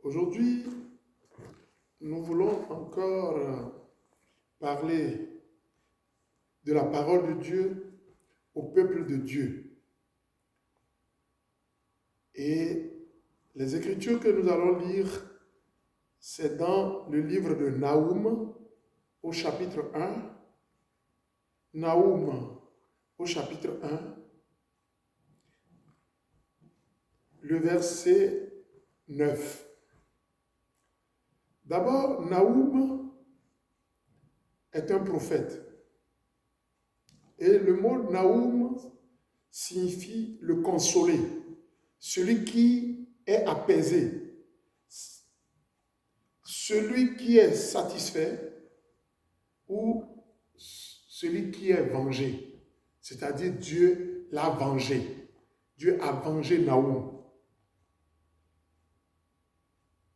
Aujourd'hui, nous voulons encore parler de la parole de Dieu au peuple de Dieu. Et les écritures que nous allons lire, c'est dans le livre de Naoum au chapitre 1. Naoum au chapitre 1, le verset 9. D'abord, Naoum est un prophète. Et le mot Naoum signifie le consoler, celui qui est apaisé, celui qui est satisfait ou celui qui est vengé. C'est-à-dire Dieu l'a vengé. Dieu a vengé Naoum.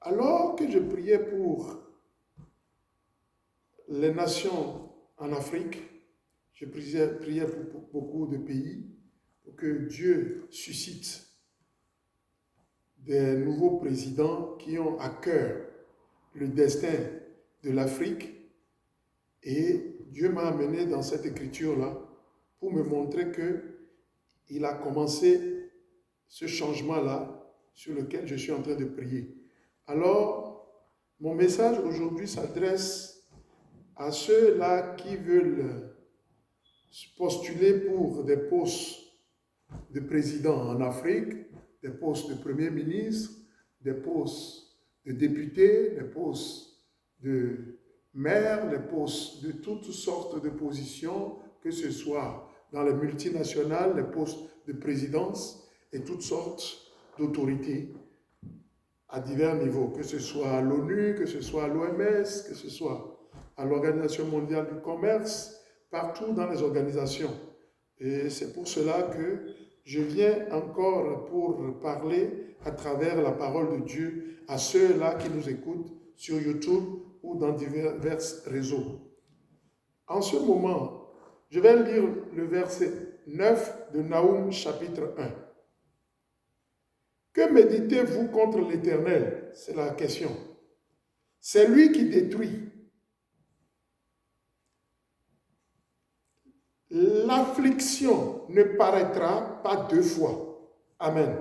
Alors que je priais pour les nations en Afrique, je priais pour beaucoup de pays, pour que Dieu suscite des nouveaux présidents qui ont à cœur le destin de l'Afrique. Et Dieu m'a amené dans cette écriture-là pour me montrer qu'il a commencé ce changement-là sur lequel je suis en train de prier. Alors, mon message aujourd'hui s'adresse à ceux-là qui veulent postuler pour des postes de président en Afrique, des postes de premier ministre, des postes de député, des postes de maire, des postes de toutes sortes de positions, que ce soit dans les multinationales, les postes de présidence et toutes sortes d'autorités à divers niveaux, que ce soit à l'ONU, que ce soit à l'OMS, que ce soit à l'Organisation mondiale du commerce, partout dans les organisations. Et c'est pour cela que je viens encore pour parler à travers la parole de Dieu à ceux-là qui nous écoutent sur YouTube ou dans divers réseaux. En ce moment, je vais lire le verset 9 de Naoum chapitre 1. Que méditez-vous contre l'Éternel? C'est la question. C'est lui qui détruit. L'affliction ne paraîtra pas deux fois. Amen.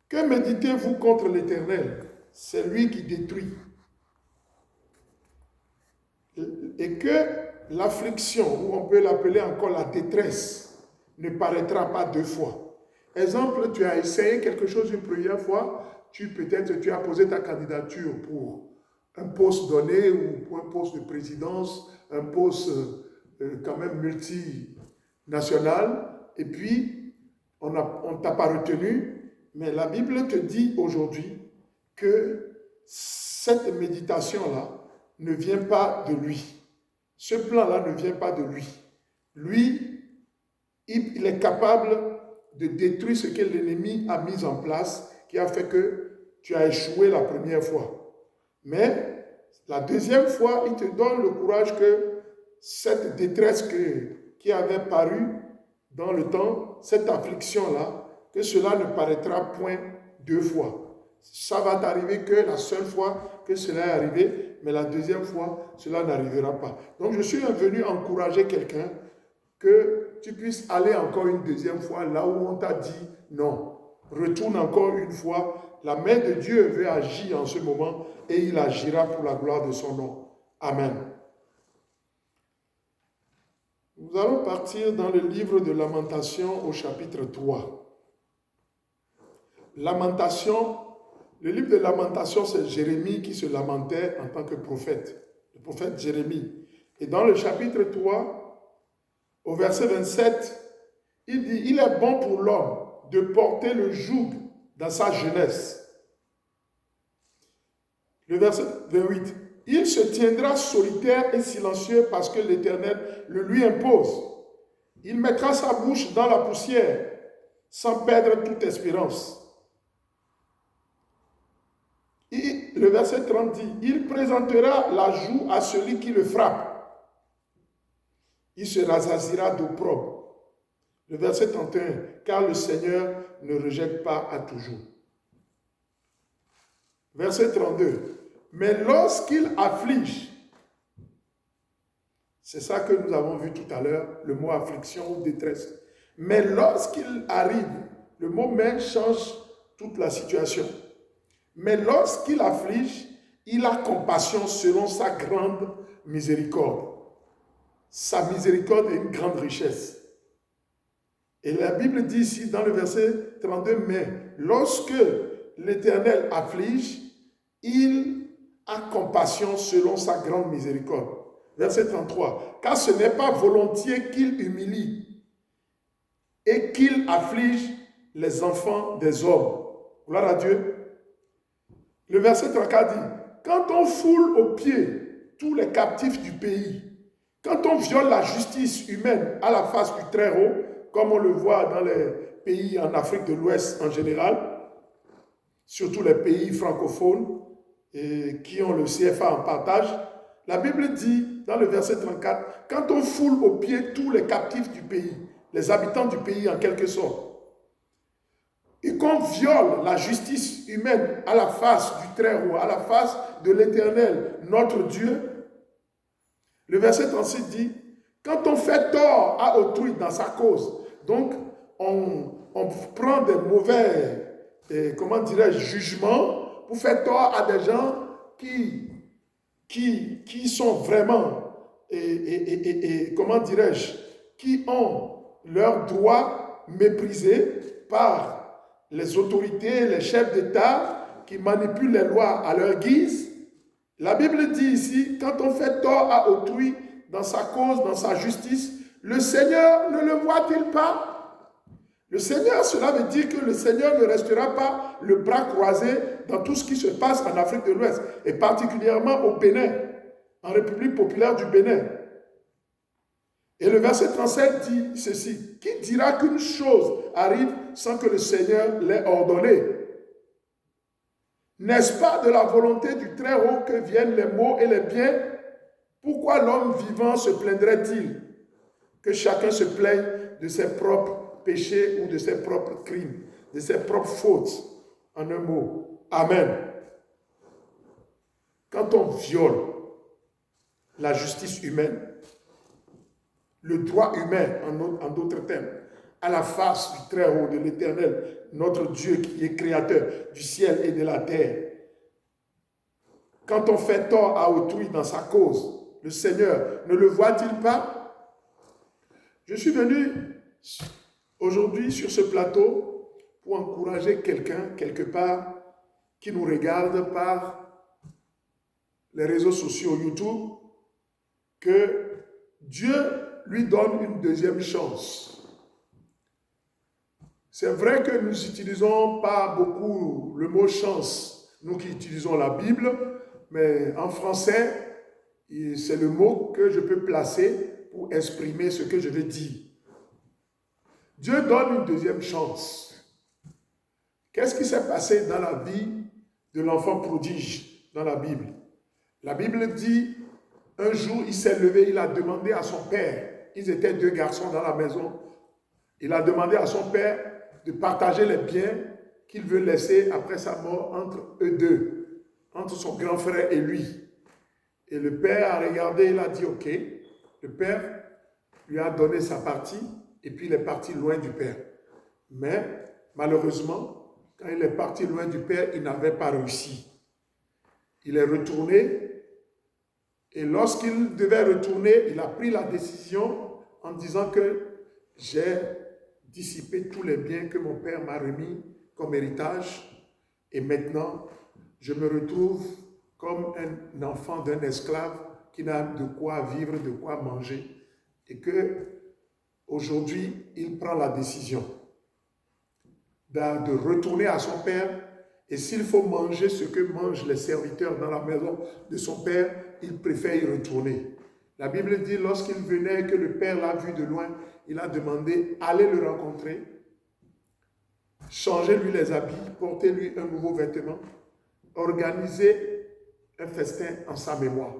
Que méditez-vous contre l'Éternel? C'est lui qui détruit. Et que l'affliction, ou on peut l'appeler encore la détresse, ne paraîtra pas deux fois. Exemple, tu as essayé quelque chose une première fois, tu as posé ta candidature pour un poste donné ou pour un poste de présidence, un poste quand même multinational, et puis on ne t'a pas retenu, mais la Bible te dit aujourd'hui que cette méditation-là ne vient pas de lui. Ce plan-là ne vient pas de lui. Lui, il est capable de détruire ce que l'ennemi a mis en place, qui a fait que tu as échoué la première fois. Mais la deuxième fois, il te donne le courage que cette détresse qui avait paru dans le temps, cette affliction-là, que cela ne paraîtra point deux fois. Ça va t'arriver que la seule fois que cela est arrivé, mais la deuxième fois, cela n'arrivera pas. Donc je suis venu encourager quelqu'un que tu puisses aller encore une deuxième fois là où on t'a dit non. Retourne encore une fois. La main de Dieu veut agir en ce moment et il agira pour la gloire de son nom. Amen. Nous allons partir dans le livre de Lamentation au chapitre 3. Lamentation, le livre de Lamentation, c'est Jérémie qui se lamentait en tant que prophète, le prophète Jérémie. Et dans le chapitre 3, au verset 27, il dit, il est bon pour l'homme de porter le joug dans sa jeunesse. Le verset 28, il se tiendra solitaire et silencieux parce que l'Éternel le lui impose. Il mettra sa bouche dans la poussière sans perdre toute espérance. Et le verset 30 dit, il présentera la joue à celui qui le frappe. Il se rassasiera d'opprobre. Le verset 31, car le Seigneur ne rejette pas à toujours. Verset 32. Mais lorsqu'il afflige, c'est ça que nous avons vu tout à l'heure, le mot affliction ou détresse. Mais lorsqu'il arrive, le mot mais change toute la situation. Mais lorsqu'il afflige, il a compassion selon sa grande miséricorde. Sa miséricorde est une grande richesse. Et la Bible dit ici dans le verset 32, mais lorsque l'Éternel afflige, il a compassion selon sa grande miséricorde. Verset 33, car ce n'est pas volontiers qu'il humilie et qu'il afflige les enfants des hommes. Gloire à Dieu. Le verset 34 dit, quand on foule aux pieds tous les captifs du pays, quand on viole la justice humaine à la face du Très-Haut, comme on le voit dans les pays en Afrique de l'Ouest en général, surtout les pays francophones et qui ont le CFA en partage, la Bible dit dans le verset 34, quand on foule aux pieds tous les captifs du pays, les habitants du pays en quelque sorte, et qu'on viole la justice humaine à la face du Très-Haut, à la face de l'Éternel, notre Dieu, le verset 36 dit, quand on fait tort à autrui dans sa cause, donc on prend des mauvais, comment dirais-je, jugements pour faire tort à des gens qui sont vraiment, comment dirais-je, qui ont leurs droits méprisés par les autorités, les chefs d'État qui manipulent les lois à leur guise. La Bible dit ici, quand on fait tort à autrui dans sa cause, dans sa justice, le Seigneur ne le voit-il pas? Le Seigneur, cela veut dire que le Seigneur ne restera pas le bras croisé dans tout ce qui se passe en Afrique de l'Ouest, et particulièrement au Bénin, en République populaire du Bénin. Et le verset 37 dit ceci, qui dira qu'une chose arrive sans que le Seigneur l'ait ordonné? N'est-ce pas de la volonté du Très-Haut que viennent les maux et les biens? Pourquoi l'homme vivant se plaindrait-il? Que chacun se plaigne de ses propres péchés ou de ses propres crimes, de ses propres fautes, en un mot. Amen. Quand on viole la justice humaine, le droit humain, en d'autres termes, à la face du Très-Haut, de l'Éternel, notre Dieu qui est créateur du ciel et de la terre. Quand on fait tort à autrui dans sa cause, le Seigneur ne le voit-il pas? Je suis venu aujourd'hui sur ce plateau pour encourager quelqu'un, quelque part, qui nous regarde par les réseaux sociaux YouTube, que Dieu lui donne une deuxième chance. C'est vrai que nous n'utilisons pas beaucoup le mot chance, nous qui utilisons la Bible, mais en français, c'est le mot que je peux placer pour exprimer ce que je veux dire. Dieu donne une deuxième chance. Qu'est-ce qui s'est passé dans la vie de l'enfant prodige dans la Bible? La Bible dit, un jour, il s'est levé, il a demandé à son père, ils étaient deux garçons dans la maison, il a demandé à son père de partager les biens qu'il veut laisser après sa mort entre eux deux, entre son grand frère et lui. Et le père a regardé, il a dit ok. Le père lui a donné sa partie et puis il est parti loin du père. Mais malheureusement, quand il est parti loin du père, il n'avait pas réussi. Il est retourné et lorsqu'il devait retourner, il a pris la décision en disant que j'ai dissipé tous les biens que mon père m'a remis comme héritage et maintenant je me retrouve comme un enfant d'un esclave qui n'a de quoi vivre, de quoi manger et que aujourd'hui il prend la décision de retourner à son père et s'il faut manger ce que mangent les serviteurs dans la maison de son père, il préfère y retourner. La Bible dit, lorsqu'il venait et que le père l'a vu de loin, il a demandé, allez le rencontrer, changez-lui les habits, portez-lui un nouveau vêtement, organisez un festin en sa mémoire.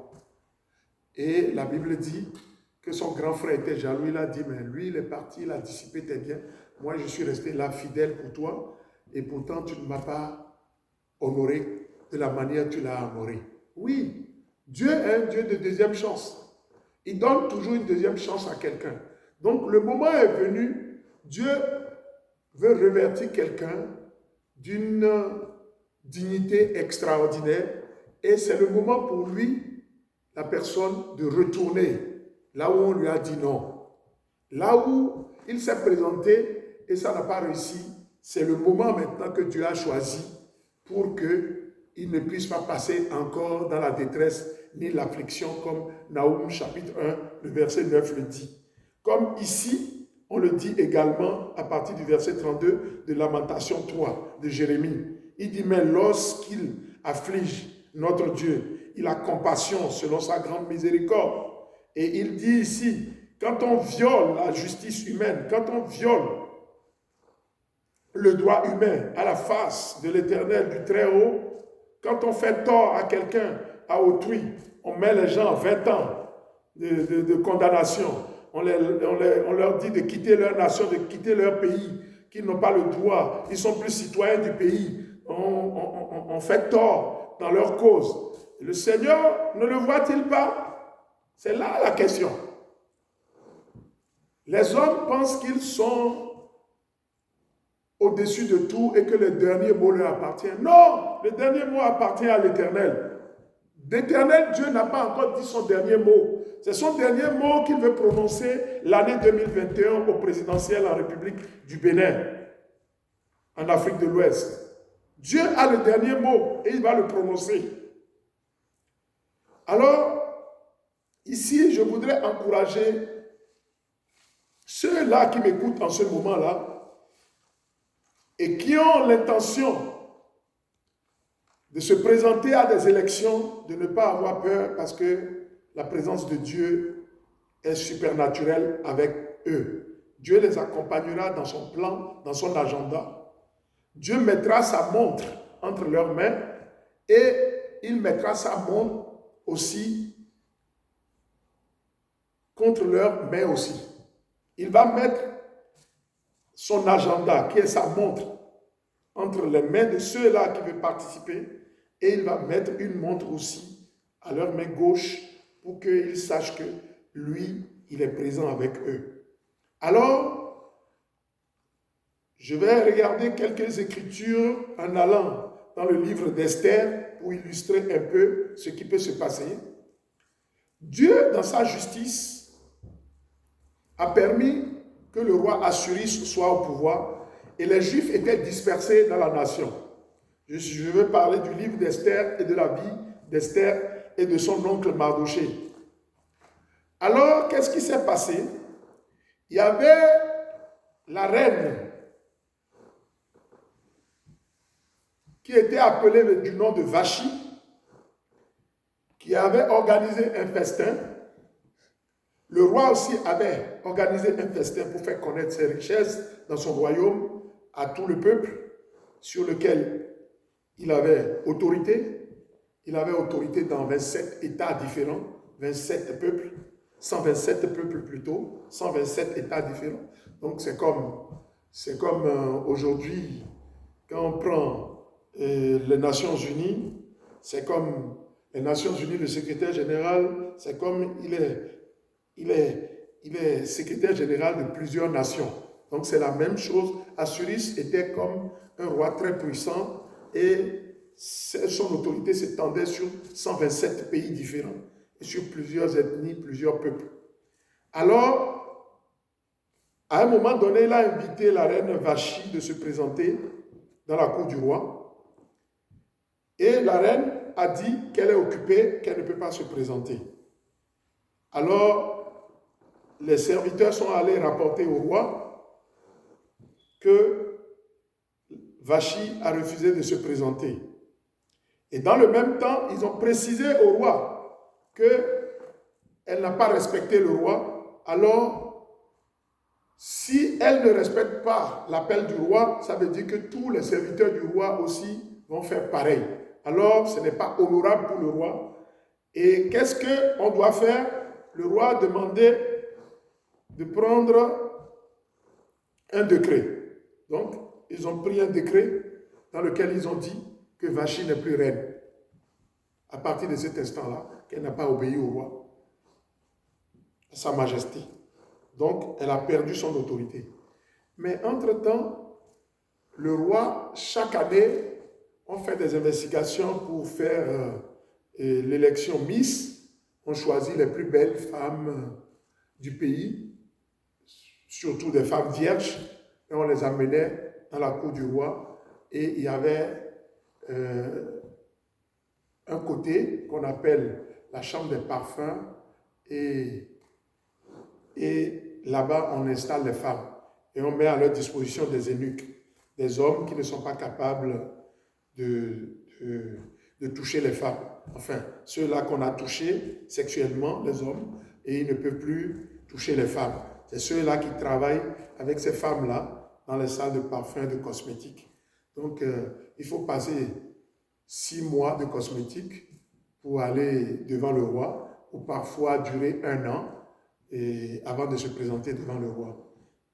Et la Bible dit que son grand frère était jaloux, il a dit, mais lui il est parti, il a dissipé tes biens, moi je suis resté là fidèle pour toi, et pourtant tu ne m'as pas honoré de la manière dont tu l'as honoré. Oui, Dieu est un Dieu de deuxième chance. Il donne toujours une deuxième chance à quelqu'un. Donc le moment est venu, Dieu veut revertir quelqu'un d'une dignité extraordinaire et c'est le moment pour lui, la personne, de retourner là où on lui a dit non. Là où il s'est présenté et ça n'a pas réussi, c'est le moment maintenant que Dieu a choisi pour qu'il ne puisse pas passer encore dans la détresse ni l'affliction comme Naoum chapitre 1, le verset 9 le dit. Comme ici, on le dit également à partir du verset 32 de Lamentation 3 de Jérémie. Il dit, mais lorsqu'il afflige notre Dieu, il a compassion selon sa grande miséricorde. Et il dit ici, quand on viole la justice humaine, quand on viole le droit humain à la face de l'Éternel du Très-Haut, quand on fait tort à quelqu'un, à autrui, on met les gens 20 ans de condamnation, on leur dit de quitter leur nation, de quitter leur pays, qu'ils n'ont pas le droit, ils sont plus citoyens du pays, on fait tort dans leur cause. Le Seigneur ne le voit-il pas? C'est là la question. Les hommes pensent qu'ils sont au-dessus de tout et que le dernier mot leur appartient. Non, le dernier mot appartient à l'Éternel. L'Éternel, Dieu n'a pas encore dit son dernier mot. C'est son dernier mot qu'il veut prononcer l'année 2021 au présidentiel en République du Bénin, en Afrique de l'Ouest. Dieu a le dernier mot et il va le prononcer. Alors, ici, je voudrais encourager ceux-là qui m'écoutent en ce moment-là et qui ont l'intention de se présenter à des élections, de ne pas avoir peur parce que la présence de Dieu est supernaturelle avec eux. Dieu les accompagnera dans son plan, dans son agenda. Dieu mettra sa montre entre leurs mains et il mettra sa montre aussi contre leurs mains aussi. Il va mettre son agenda, qui est sa montre, entre les mains de ceux-là qui veulent participer et il va mettre une montre aussi à leur main gauche pour qu'ils sachent que lui, il est présent avec eux. Alors, je vais regarder quelques écritures en allant dans le livre d'Esther pour illustrer un peu ce qui peut se passer. Dieu, dans sa justice, a permis que le roi Assuris soit au pouvoir et les Juifs étaient dispersés dans la nation. Je veux parler du livre d'Esther et de la vie d'Esther et de son oncle Mardoché. Alors, qu'est-ce qui s'est passé? Il y avait la reine qui était appelée du nom de Vachi, qui avait organisé un festin. Le roi aussi avait organisé un festin pour faire connaître ses richesses dans son royaume à tout le peuple sur lequel il avait autorité. Il avait autorité dans 27 États différents, 27 peuples, 127 peuples plutôt, 127 États différents. Donc c'est comme aujourd'hui, quand on prend les Nations Unies, c'est comme les Nations Unies, le secrétaire général, c'est comme il est secrétaire général de plusieurs nations. Donc c'est la même chose. Assuris était comme un roi très puissant et son autorité s'étendait sur 127 pays différents et sur plusieurs ethnies, plusieurs peuples. Alors, à un moment donné, il a invité la reine Vachi de se présenter dans la cour du roi. Et la reine a dit qu'elle est occupée, qu'elle ne peut pas se présenter. Alors, les serviteurs sont allés rapporter au roi que Vachi a refusé de se présenter. Et dans le même temps, ils ont précisé au roi qu'elle n'a pas respecté le roi. Alors, si elle ne respecte pas l'appel du roi, ça veut dire que tous les serviteurs du roi aussi vont faire pareil. Alors, ce n'est pas honorable pour le roi. Et qu'est-ce qu'on doit faire? Le roi a demandé de prendre un décret. Donc, ils ont pris un décret dans lequel ils ont dit que Vachi n'est plus reine. à partir de cet instant-là, qu'elle n'a pas obéi au roi, à sa majesté. Donc, elle a perdu son autorité. Mais entre-temps, le roi, chaque année, on fait des investigations pour faire l'élection Miss. On choisit les plus belles femmes du pays, surtout des femmes vierges, et on les amenait dans la cour du roi. Et il y avait un côté qu'on appelle la chambre des parfums, et là-bas, on installe les femmes. Et on met à leur disposition des eunuques, des hommes qui ne sont pas capables de toucher les femmes. Enfin, ceux-là qu'on a touchés sexuellement, les hommes, et ils ne peuvent plus toucher les femmes. C'est ceux-là qui travaillent avec ces femmes-là dans les salles de parfums, de cosmétiques. Donc, il faut passer 6 mois de cosmétiques pour aller devant le roi, ou parfois durer 1 an avant de se présenter devant le roi.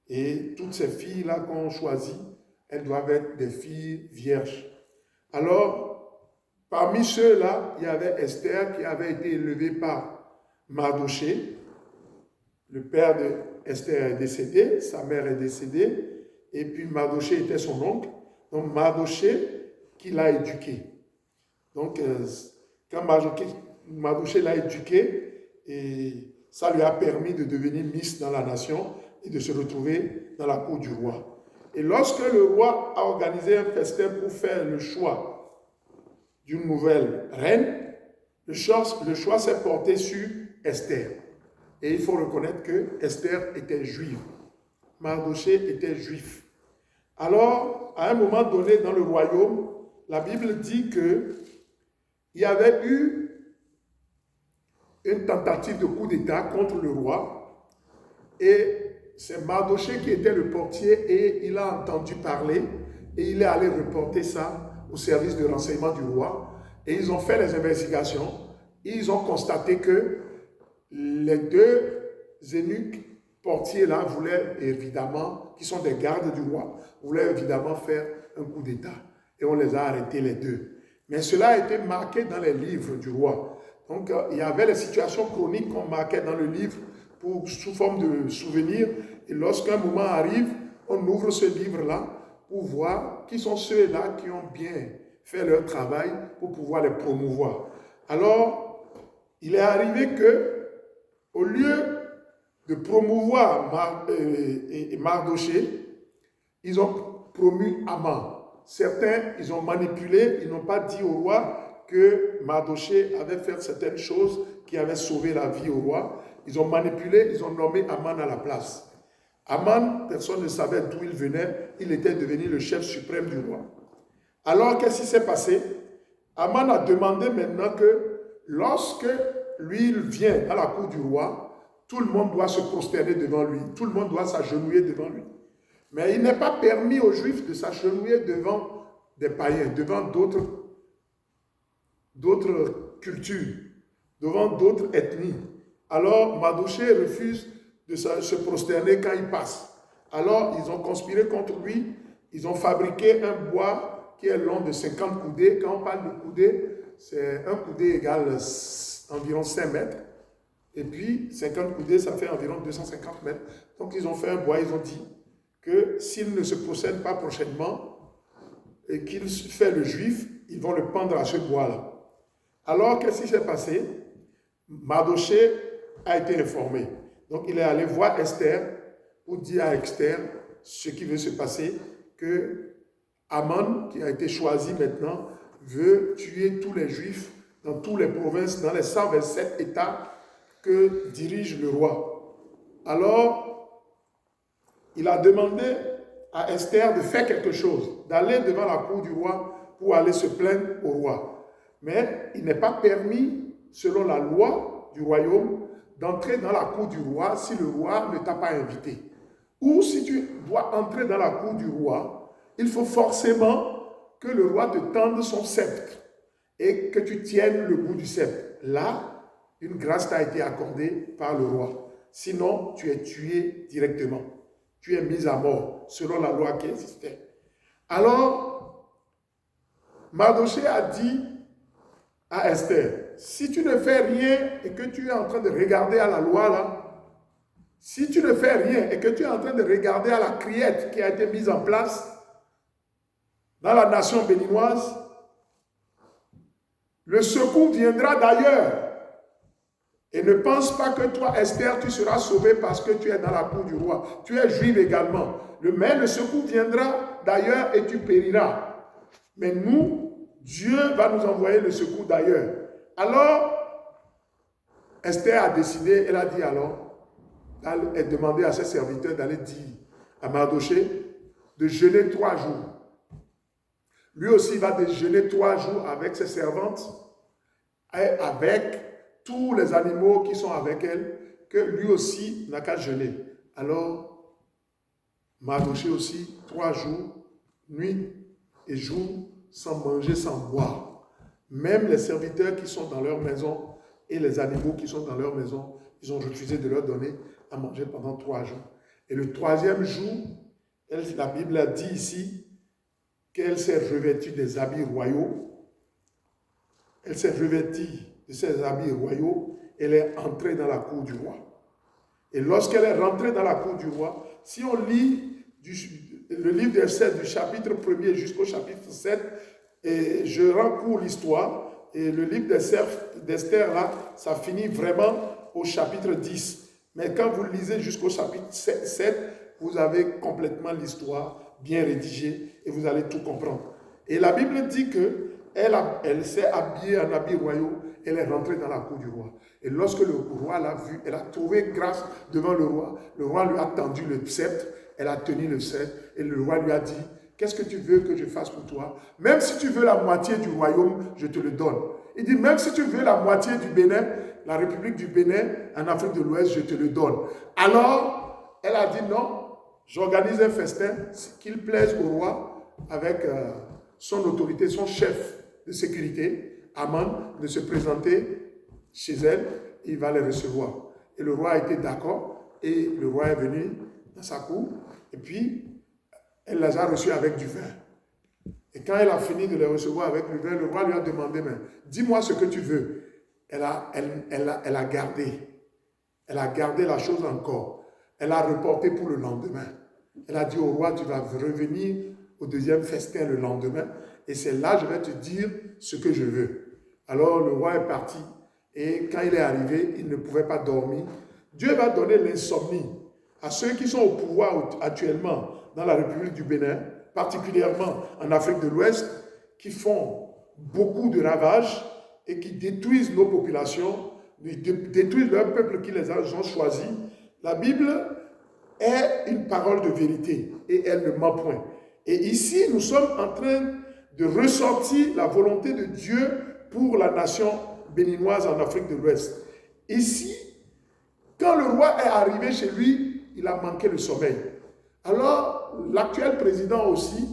Et toutes ces filles-là qu'on choisit, elles doivent être des filles vierges. Alors, parmi ceux-là, il y avait Esther qui avait été élevée par Mardoché. Le père d'Esther est décédé, sa mère est décédée, et puis Mardoché était son oncle. Donc Mardoché qui l'a éduquée. Donc, quand Mardoché l'a éduquée, et ça lui a permis de devenir Miss dans la nation et de se retrouver dans la cour du roi. Et lorsque le roi a organisé un festin pour faire le choix d'une nouvelle reine, le choix s'est porté sur Esther. Et il faut reconnaître que Esther était juive. Mardoché était juif. Alors, à un moment donné dans le royaume, la Bible dit qu'il y avait eu une tentative de coup d'État contre le roi, et c'est Mardoché qui était le portier, et il a entendu parler, et il est allé reporter ça au service de renseignement du roi, et ils ont fait les investigations, et ils ont constaté que les 2 eunuques portiers là voulaient évidemment, qui sont des gardes du roi, voulaient évidemment faire un coup d'État, et on les a arrêtés les 2. Mais cela a été marqué dans les livres du roi. Donc, il y avait les situations chroniques qu'on marquait dans le livre sous forme de souvenirs. Et lorsqu'un moment arrive, on ouvre ce livre-là pour voir qui sont ceux-là qui ont bien fait leur travail pour pouvoir les promouvoir. Alors, il est arrivé que, au lieu de promouvoir Mardoché, ils ont promu Haman. Certains, ils ont manipulé, ils n'ont pas dit au roi que Mardoché avait fait certaines choses qui avaient sauvé la vie au roi. Ils ont manipulé, ils ont nommé Haman à la place. Haman, personne ne savait d'où il venait, il était devenu le chef suprême du roi. Alors, qu'est-ce qui s'est passé? Haman a demandé maintenant que lorsque lui, il vient à la cour du roi, tout le monde doit se prosterner devant lui, tout le monde doit s'agenouiller devant lui. Mais il n'est pas permis aux Juifs de s'agenouiller devant des païens, devant d'autres cultures, devant d'autres ethnies. Alors, Mardoché refuse de se prosterner quand il passe. Alors, ils ont conspiré contre lui, ils ont fabriqué un bois qui est long de 50 coudées. Quand on parle de coudées, c'est un coudé égale environ 5 mètres. Et puis, 50 coudées, ça fait environ 250 mètres. Donc, ils ont fait un bois, ils ont dit que s'il ne se procède pas prochainement et qu'il fait le juif, ils vont le pendre à ce bois-là. Alors, qu'est-ce qui s'est passé? Mardoché a été informé. Donc, il est allé voir Esther pour dire à Esther ce qui veut se passer, que Haman, qui a été choisi maintenant, veut tuer tous les Juifs dans toutes les provinces, dans les 127 États que dirige le roi. Alors, il a demandé à Esther de faire quelque chose, d'aller devant la cour du roi pour aller se plaindre au roi. Mais il n'est pas permis, selon la loi du royaume, d'entrer dans la cour du roi si le roi ne t'a pas invité. Ou si tu dois entrer dans la cour du roi, il faut forcément que le roi te tende son sceptre et que tu tiennes le bout du sceptre. Là, une grâce t'a été accordée par le roi. Sinon, tu es tué directement. Tu es mis à mort, selon la loi qui existait. Alors, Mardoché a dit à Esther, si tu ne fais rien et que tu es en train de regarder à la loi là, si tu ne fais rien et que tu es en train de regarder à la criette qui a été mise en place dans la nation béninoise, le secours viendra d'ailleurs. Et ne pense pas que toi, Esther, tu seras sauvé parce que tu es dans la cour du roi. Tu es juive également. Mais le secours viendra d'ailleurs et tu périras. Mais nous, Dieu va nous envoyer le secours d'ailleurs. Alors, Esther a décidé, elle a dit alors, elle a demandé à ses serviteurs d'aller dire à Mardoché de jeûner 3 jours. Lui aussi va jeûner 3 jours avec ses servantes et avec tous les animaux qui sont avec elle, que lui aussi n'a qu'à jeûner. Alors, Mardoché aussi, 3 jours, nuit et jour, sans manger, sans boire. Même les serviteurs qui sont dans leur maison et les animaux qui sont dans leur maison, ils ont refusé de leur donner à manger pendant 3 jours. Et le 3e jour, la Bible a dit ici qu'elle s'est revêtue des habits royaux. Elle s'est revêtue de ses habits royaux, elle est entrée dans la cour du roi. Et lorsqu'elle est rentrée dans la cour du roi, si on lit le livre d'Esther du chapitre 1er jusqu'au chapitre 7, et je rends court l'histoire, et le livre d'Esther là, ça finit vraiment au chapitre 10. Mais quand vous lisez jusqu'au chapitre 7, vous avez complètement l'histoire bien rédigée et vous allez tout comprendre. Et la Bible dit que elle s'est habillée en habits royaux, elle est rentrée dans la cour du roi. Et lorsque le roi l'a vue, elle a trouvé grâce devant le roi lui a tendu le sceptre, elle a tenu le sceptre, et le roi lui a dit, qu'est-ce que tu veux que je fasse pour toi? Même si tu veux la moitié du royaume, je te le donne. Il dit, même si tu veux la moitié du Bénin, la République du Bénin, en Afrique de l'Ouest, je te le donne. Alors, elle a dit, non, j'organise un festin, qu'il plaise au roi, avec son autorité, son chef de sécurité, Aman, de se présenter chez elle, et il va les recevoir. Et le roi a été d'accord, et le roi est venu dans sa cour, et puis elle les a reçus avec du vin. Et quand elle a fini de les recevoir avec le vin, le roi lui a demandé, mais dis-moi ce que tu veux. Elle a gardé la chose encore. Elle a reporté pour le lendemain. Elle a dit au roi, tu vas revenir au 2e festin le lendemain, et c'est là que je vais te dire ce que je veux. Alors le roi est parti, et quand il est arrivé, il ne pouvait pas dormir. Dieu va donner l'insomnie à ceux qui sont au pouvoir actuellement dans la République du Bénin, particulièrement en Afrique de l'Ouest, qui font beaucoup de ravages et qui détruisent nos populations, détruisent leur peuple qui les ont choisis. La Bible est une parole de vérité et elle ne ment point. Et ici, nous sommes en train de ressortir la volonté de Dieu pour la nation béninoise en Afrique de l'Ouest. Ici, quand le roi est arrivé chez lui, il a manqué le sommeil. Alors, l'actuel président aussi,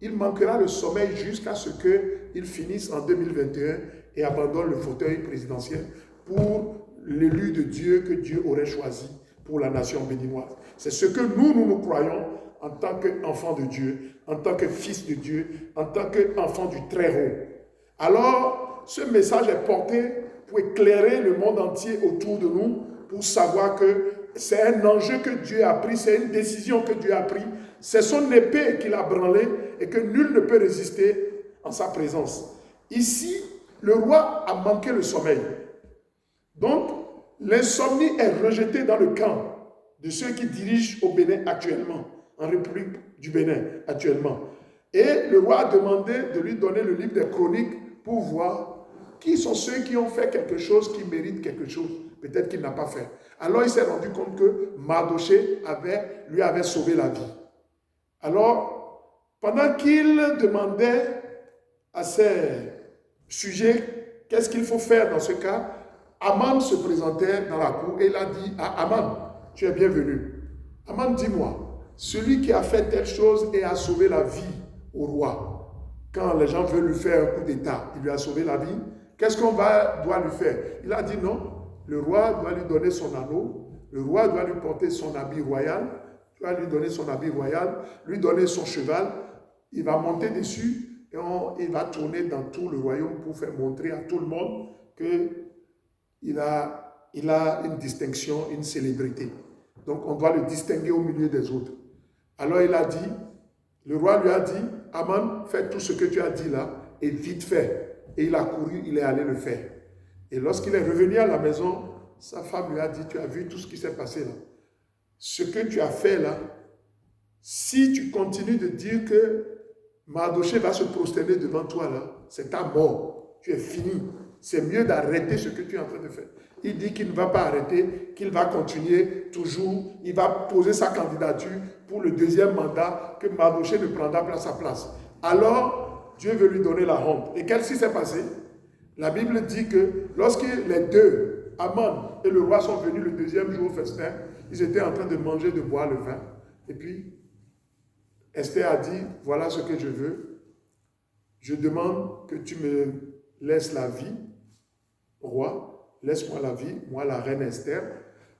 il manquera le sommeil jusqu'à ce qu'il finisse en 2021 et abandonne le fauteuil présidentiel pour l'élu de Dieu que Dieu aurait choisi pour la nation béninoise. C'est ce que nous croyons en tant qu'enfants de Dieu, en tant que fils de Dieu, en tant qu'enfants du Très-Haut. Alors, ce message est porté pour éclairer le monde entier autour de nous, pour savoir que c'est un enjeu que Dieu a pris, c'est une décision que Dieu a prise, c'est son épée qu'il a branlée et que nul ne peut résister en sa présence. Ici, le roi a manqué le sommeil. Donc, l'insomnie est rejetée dans le camp de ceux qui dirigent au Bénin actuellement, en République du Bénin actuellement. Et le roi a demandé de lui donner le livre des chroniques pour voir qui sont ceux qui ont fait quelque chose, qui méritent quelque chose, peut-être qu'il n'a pas fait. Alors il s'est rendu compte que Mardoché lui avait sauvé la vie. Alors, pendant qu'il demandait à ses sujets qu'est-ce qu'il faut faire dans ce cas, Aman se présentait dans la cour et il a dit à Aman, tu es bienvenu. Aman, dis-moi, celui qui a fait telle chose et a sauvé la vie au roi, quand les gens veulent lui faire un coup d'état, il lui a sauvé la vie, qu'est-ce qu'on doit lui faire? Il a dit non, le roi doit lui donner son anneau, le roi doit lui porter son habit royal, doit lui donner son habit royal, lui donner son cheval, il va monter dessus et il va tourner dans tout le royaume pour faire montrer à tout le monde qu'il a une distinction, une célébrité. Donc on doit le distinguer au milieu des autres. Alors il a dit, le roi lui a dit, Aman, fais tout ce que tu as dit là, et vite fait. Et il a couru, il est allé le faire. Et lorsqu'il est revenu à la maison, sa femme lui a dit, tu as vu tout ce qui s'est passé là. Ce que tu as fait là, si tu continues de dire que Mardochée va se prosterner devant toi là, c'est ta mort. Tu es fini. C'est mieux d'arrêter ce que tu es en train de faire. Il dit qu'il ne va pas arrêter, qu'il va continuer toujours. Il va poser sa candidature pour le deuxième mandat, que Mardochée ne prendra pas sa place. Alors, Dieu veut lui donner la honte. Et qu'est-ce qui s'est passé? La Bible dit que lorsque les deux, Aman et le roi, sont venus le deuxième jour au festin, ils étaient en train de manger, de boire le vin. Et puis, Esther a dit, voilà ce que je veux. Je demande que tu me laisses la vie, roi, laisse-moi la vie, moi la reine Esther.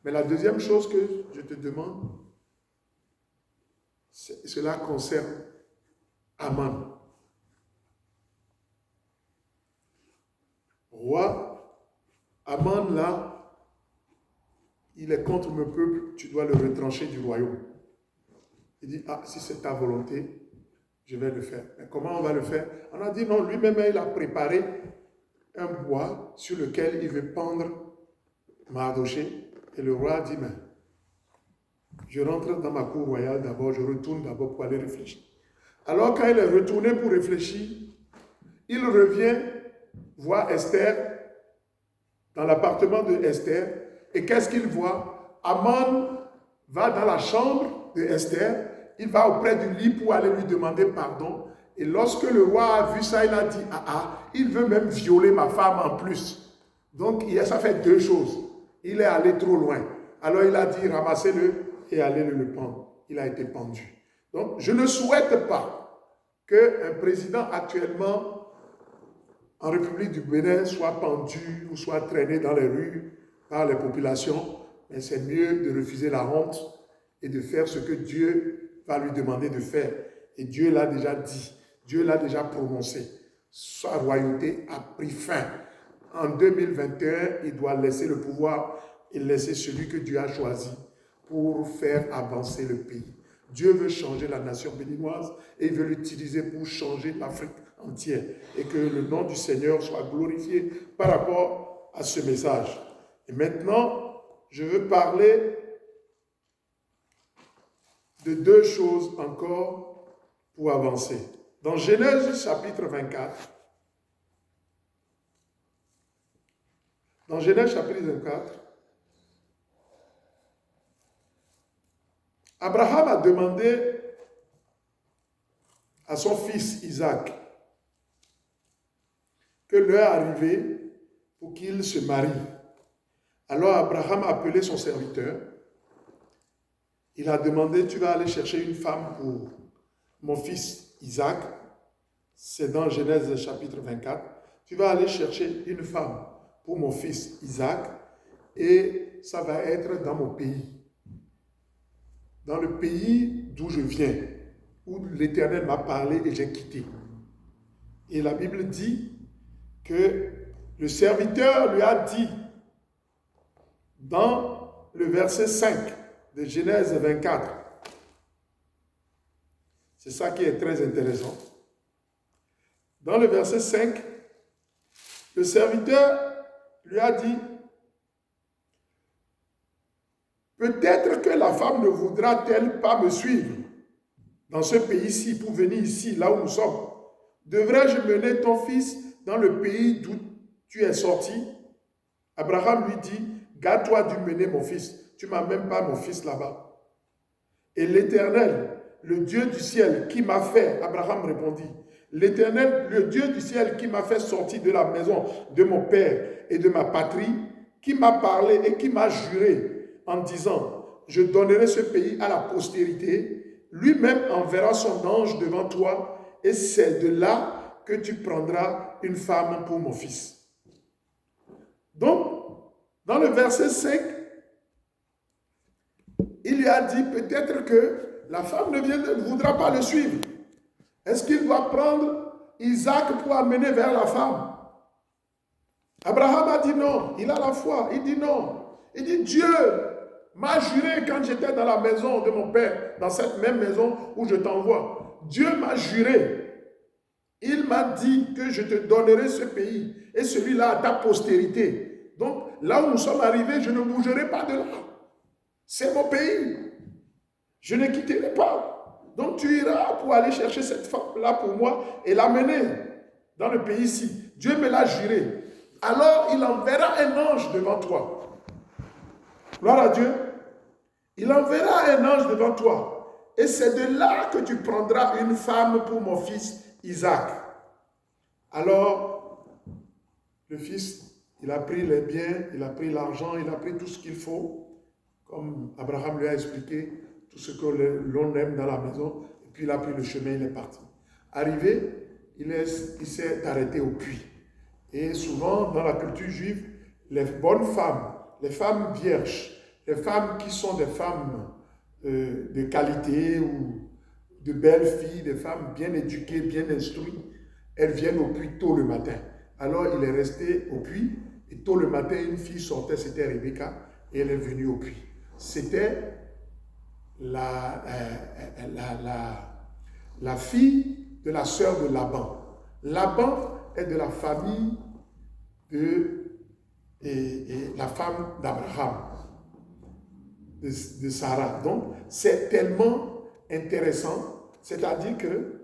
Mais la deuxième chose que je te demande, cela concerne Aman. Roi, Aman là, il est contre mon peuple, tu dois le retrancher du royaume. Il dit, ah, si c'est ta volonté, je vais le faire. Mais comment on va le faire? On a dit non, lui-même, il a préparé un bois sur lequel il veut pendre Mardochée. Et le roi a dit, mais je rentre dans ma cour royale d'abord, je retourne d'abord pour aller réfléchir. Alors quand il est retourné pour réfléchir, il revient voir Esther dans l'appartement de Esther. Et qu'est-ce qu'il voit? Aman va dans la chambre de Esther. Il va auprès du lit pour aller lui demander pardon. Et lorsque le roi a vu ça, il a dit, il veut même violer ma femme en plus. Donc, ça fait deux choses. Il est allé trop loin. Alors, il a dit, ramassez-le et allez le pendre. Il a été pendu. Donc, je ne souhaite pas qu'un président actuellement en République du Bénin soit pendu ou soit traîné dans les rues par les populations. Mais c'est mieux de refuser la honte et de faire ce que Dieu va lui demander de faire. Et Dieu l'a déjà dit, Dieu l'a déjà prononcé. Sa royauté a pris fin. En 2021, il doit laisser le pouvoir et laisser celui que Dieu a choisi pour faire avancer le pays. Dieu veut changer la nation béninoise et il veut l'utiliser pour changer l'Afrique entière. Et que le nom du Seigneur soit glorifié par rapport à ce message. Et maintenant, je veux parler de deux choses encore pour avancer. Dans Genèse chapitre 24, Abraham a demandé à son fils Isaac que l'heure arrivait pour qu'il se marie. Alors Abraham a appelé son serviteur. Il a demandé, tu vas aller chercher une femme pour mon fils Isaac. C'est dans Genèse chapitre 24. Tu vas aller chercher une femme pour mon fils Isaac et ça va être dans mon pays. Dans le pays d'où je viens, où l'Éternel m'a parlé et j'ai quitté. Et la Bible dit que le serviteur lui a dit dans le verset 5 de Genèse 24. C'est ça qui est très intéressant. Dans le verset 5, le serviteur lui a dit, peut-être que la femme ne voudra-t-elle pas me suivre dans ce pays-ci pour venir ici, là où nous sommes. Devrais-je mener ton fils dans le pays d'où tu es sorti? Abraham lui dit, garde-toi de mener mon fils. Tu ne m'as même pas mon fils là-bas. Et l'Éternel, le Dieu du ciel qui m'a fait, Abraham répondit, l'Éternel, le Dieu du ciel qui m'a fait sortir de la maison de mon père et de ma patrie, qui m'a parlé et qui m'a juré en disant, je donnerai ce pays à la postérité, lui-même enverra son ange devant toi et c'est de là que tu prendras une femme pour mon fils. Donc, dans le verset 5, il lui a dit peut-être que la femme ne voudra pas le suivre. Est-ce qu'il doit prendre Isaac pour amener vers la femme. Abraham a dit non, il a la foi, il dit non. Il dit Dieu m'a juré quand j'étais dans la maison de mon père, dans cette même maison où je t'envoie. Dieu m'a juré. Il m'a dit que je te donnerai ce pays et celui-là à ta postérité. Donc là où nous sommes arrivés, je ne bougerai pas de là. C'est mon pays. Je ne quitterai pas. Donc tu iras pour aller chercher cette femme-là pour moi et l'amener dans le pays ici. Dieu me l'a juré. Alors il enverra un ange devant toi. Gloire à Dieu. Il enverra un ange devant toi. Et c'est de là que tu prendras une femme pour mon fils Isaac. Alors, le fils, il a pris les biens, il a pris l'argent, il a pris tout ce qu'il faut. Comme Abraham lui a expliqué, tout ce que l'on aime dans la maison. Et puis il a pris le chemin, il est parti. Arrivé, il s'est arrêté au puits. Et souvent, dans la culture juive, les bonnes femmes, les femmes vierges, les femmes qui sont des femmes de qualité ou de belles filles, des femmes bien éduquées, bien instruites, elles viennent au puits tôt le matin. Alors il est resté au puits et tôt le matin, une fille sortait, c'était Rebecca, et elle est venue au puits. C'était la fille de la sœur de Laban. Laban est de la famille et la femme d'Abraham, de Sarah. Donc, c'est tellement intéressant, c'est-à-dire que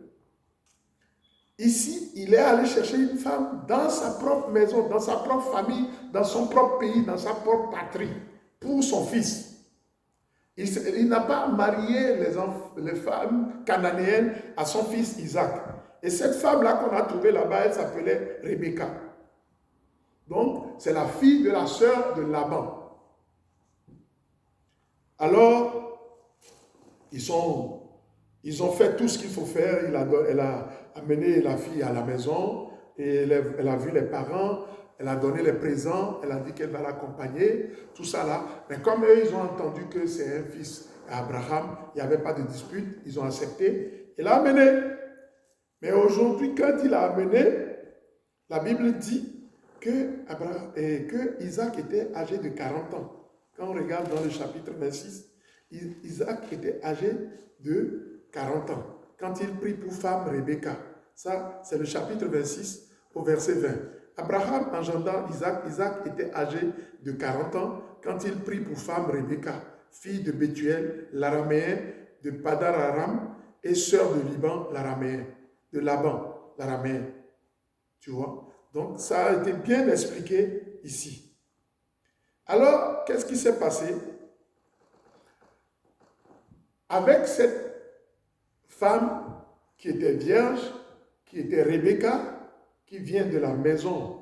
ici, il est allé chercher une femme dans sa propre maison, dans sa propre famille, dans son propre pays, dans sa propre patrie, pour son fils. Il n'a pas marié les femmes cananéennes à son fils Isaac. Et cette femme-là qu'on a trouvée là-bas, elle s'appelait Rebecca. Donc, c'est la fille de la sœur de Laban. Alors, ils ont fait tout ce qu'il faut faire. Elle a amené la fille à la maison et elle a vu les parents, elle a donné les présents, elle a dit qu'elle va l'accompagner, tout ça là. Mais comme eux, ils ont entendu que c'est un fils d'Abraham, il n'y avait pas de dispute, ils ont accepté et l'a amené. Mais aujourd'hui, quand il l'a amené, la Bible dit que Isaac était âgé de 40 ans. Quand on regarde dans le chapitre 26, Isaac était âgé de 40 ans. Quand il prit pour femme Rebecca, ça c'est le chapitre 26 au verset 20. Abraham engendant Isaac, Isaac était âgé de 40 ans quand il prit pour femme Rebecca, fille de Bethuel, l'araméen, de Padar Aram, et sœur de Liban, l'araméen, de Laban, l'araméen. Tu vois? Donc ça a été bien expliqué ici. Alors, qu'est-ce qui s'est passé? Avec cette femme qui était vierge, qui était Rebecca, qui vient de la maison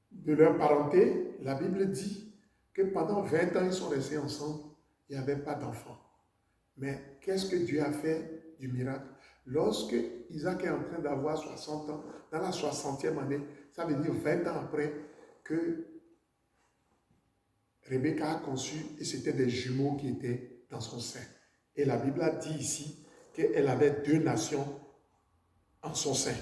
de leur parenté, la Bible dit que pendant 20 ans, ils sont restés ensemble, il n'y avait pas d'enfant. Mais qu'est-ce que Dieu a fait du miracle? Lorsque Isaac est en train d'avoir 60 ans, dans la 60e année, ça veut dire 20 ans après que Rebecca a conçu et c'était des jumeaux qui étaient dans son sein. Et la Bible a dit ici qu'elle avait 2 nations en son sein.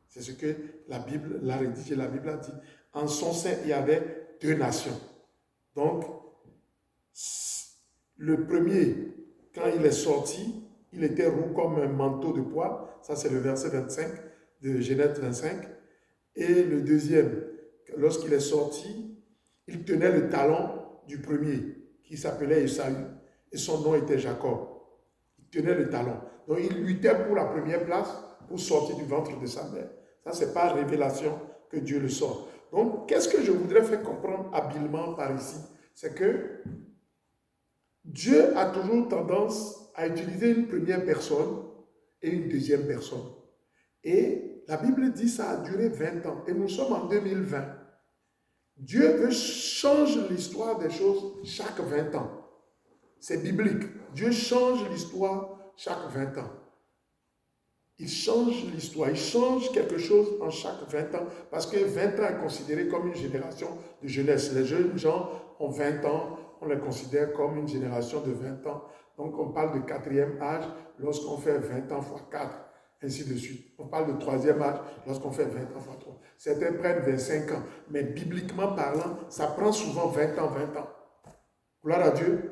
C'est ce que la Bible l'a rédigé. La Bible a dit, en son sein, il y avait 2 nations. Donc, le premier, quand il est sorti, il était roux comme un manteau de poil. Ça, c'est le verset 25 de Genèse 25. Et le deuxième, lorsqu'il est sorti, il tenait le talon du premier, qui s'appelait Esaü. Et son nom était Jacob. Il tenait le talon. Donc, il luttait pour la première place, pour sortir du ventre de sa mère. Ça, ce n'est pas révélation que Dieu le sort. Donc, qu'est-ce que je voudrais faire comprendre habilement par ici? C'est que Dieu a toujours tendance à utiliser une première personne et une deuxième personne. Et la Bible dit que ça a duré 20 ans. Et nous sommes en 2020. Dieu veut changer l'histoire des choses chaque 20 ans. C'est biblique. Dieu change l'histoire chaque 20 ans. Il change l'histoire, il change quelque chose en chaque 20 ans, parce que 20 ans est considéré comme une génération de jeunesse. Les jeunes gens ont 20 ans, on les considère comme une génération de 20 ans. Donc on parle de 4e âge lorsqu'on fait 20 ans x 4. ainsi de suite. On parle de troisième âge lorsqu'on fait 20 ans fois 3. Certains prennent 25 ans, mais bibliquement parlant, ça prend souvent 20 ans, 20 ans. Gloire à Dieu.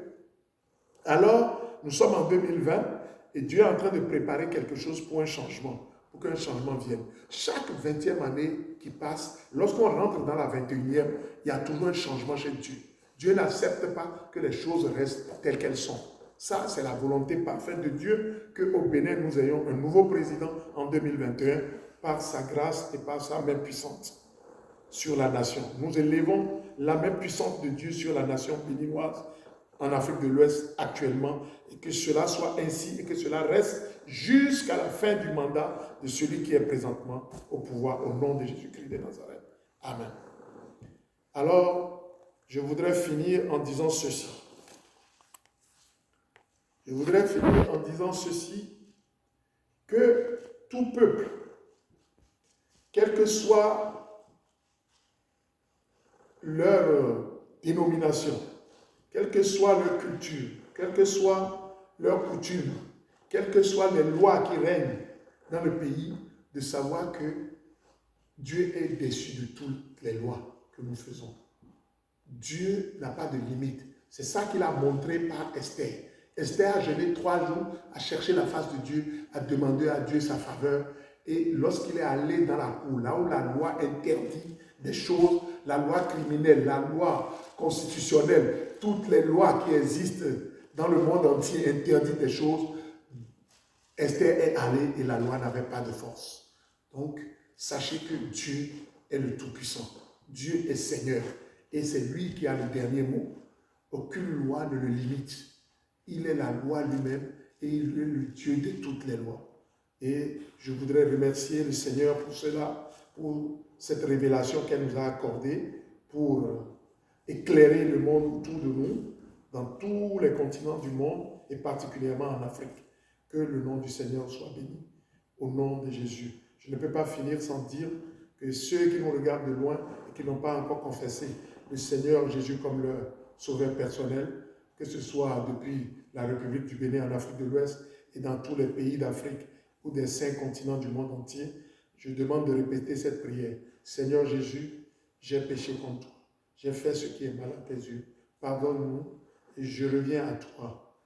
Alors, nous sommes en 2020 et Dieu est en train de préparer quelque chose pour un changement, pour qu'un changement vienne. Chaque 20e année qui passe, lorsqu'on rentre dans la 21e, il y a toujours un changement chez Dieu. Dieu n'accepte pas que les choses restent telles qu'elles sont. Ça, c'est la volonté parfaite de Dieu qu'au Bénin, nous ayons un nouveau président en 2021 par sa grâce et par sa main puissante sur la nation. Nous élevons la main puissante de Dieu sur la nation béninoise en Afrique de l'Ouest actuellement, et que cela soit ainsi et que cela reste jusqu'à la fin du mandat de celui qui est présentement au pouvoir au nom de Jésus-Christ de Nazareth. Amen. Alors, je voudrais finir en disant ceci. Je voudrais finir en disant ceci, que tout peuple, quelle que soit leur dénomination, quelle que soit leur culture, quelle que soit leur coutume, quelles que soient les lois qui règnent dans le pays, de savoir que Dieu est déçu de toutes les lois que nous faisons. Dieu n'a pas de limite. C'est ça qu'il a montré par Esther. Esther a jeûné 3 jours à chercher la face de Dieu, à demander à Dieu sa faveur. Et lorsqu'il est allé dans la cour, là où la loi interdit des choses, la loi criminelle, la loi constitutionnelle, toutes les lois qui existent dans le monde entier interdisent des choses, Esther est allée et la loi n'avait pas de force. Donc, sachez que Dieu est le Tout-Puissant. Dieu est Seigneur. Et c'est lui qui a le dernier mot. Aucune loi ne le limite. Il est la loi lui-même et il est le Dieu de toutes les lois. Et je voudrais remercier le Seigneur pour cela, pour cette révélation qu'elle nous a accordée, pour éclairer le monde autour de nous, dans tous les continents du monde et particulièrement en Afrique. Que le nom du Seigneur soit béni. Au nom de Jésus. Je ne peux pas finir sans dire que ceux qui nous regardent de loin et qui n'ont pas encore confessé le Seigneur Jésus comme leur sauveur personnel, que ce soit depuis la République du Bénin en Afrique de l'Ouest et dans tous les pays d'Afrique ou des 5 continents du monde entier, je demande de répéter cette prière. Seigneur Jésus, j'ai péché contre toi. J'ai fait ce qui est mal à tes yeux. Pardonne-nous et je reviens à toi.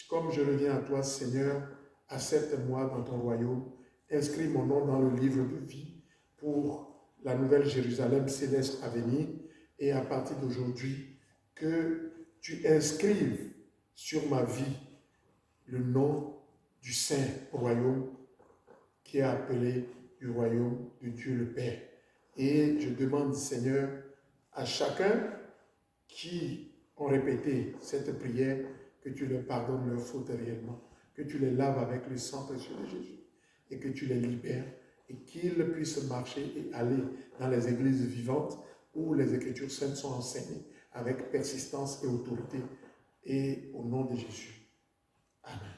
Comme je reviens à toi, Seigneur, accepte-moi dans ton royaume. Inscris mon nom dans le livre de vie pour la nouvelle Jérusalem céleste à venir. Et à partir d'aujourd'hui, que tu inscrives sur ma vie le nom du saint royaume qui est appelé du royaume de Dieu le Père. Et je demande, Seigneur, à chacun qui ont répété cette prière, que tu leur pardonnes leurs fautes réellement, que tu les laves avec le sang précieux de Jésus et que tu les libères et qu'ils puissent marcher et aller dans les églises vivantes où les Écritures saintes sont enseignées avec persistance et autorité et au nom de Jésus. Amen.